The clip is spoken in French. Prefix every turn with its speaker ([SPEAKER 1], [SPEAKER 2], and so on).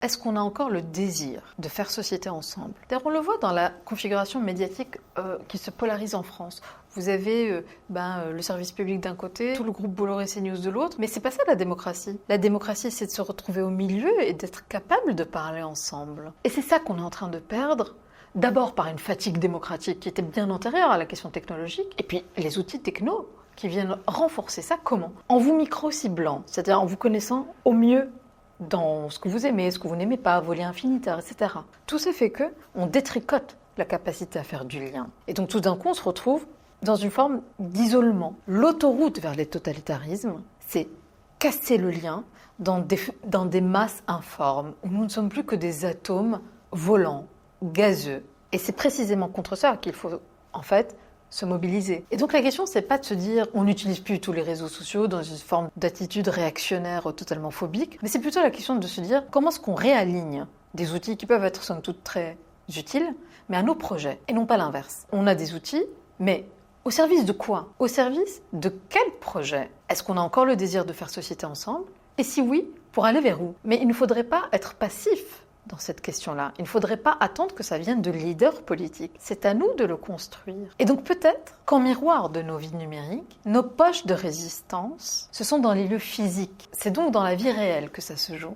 [SPEAKER 1] Est-ce qu'on a encore le désir de faire société ensemble? D'ailleurs, on le voit dans la configuration médiatique qui se polarise en France. Vous avez le service public d'un côté, tout le groupe Bolloré CNews de l'autre, mais c'est pas ça la démocratie. La démocratie, c'est de se retrouver au milieu et d'être capable de parler ensemble. Et c'est ça qu'on est en train de perdre. D'abord par une fatigue démocratique qui était bien antérieure à la question technologique, et puis les outils techno qui viennent renforcer ça. Comment? En vous micro-ciblant, c'est-à-dire en vous connaissant au mieux dans ce que vous aimez, ce que vous n'aimez pas, vos liens affinitaires, etc. Tout ça fait que on détricote la capacité à faire du lien. Et donc tout d'un coup, on se retrouve dans une forme d'isolement. L'autoroute vers les totalitarismes, c'est casser le lien dans des masses informes, où nous ne sommes plus que des atomes volants, gazeux. Et c'est précisément contre ça qu'il faut, en fait, se mobiliser. Et donc la question, c'est pas de se dire on n'utilise plus tous les réseaux sociaux dans une forme d'attitude réactionnaire totalement phobique, mais c'est plutôt la question de se dire comment est-ce qu'on réaligne des outils qui peuvent être somme toute très utiles, mais à nos projets, et non pas l'inverse. On a des outils, mais au service de quoi? Au service de quel projet? Est-ce qu'on a encore le désir de faire société ensemble? Et si oui, pour aller vers où? Mais il ne faudrait pas être passif dans cette question-là. Il ne faudrait pas attendre que ça vienne de leaders politiques. C'est à nous de le construire. Et donc peut-être qu'en miroir de nos vies numériques, nos poches de résistance, ce sont dans les lieux physiques. C'est donc dans la vie réelle que ça se joue.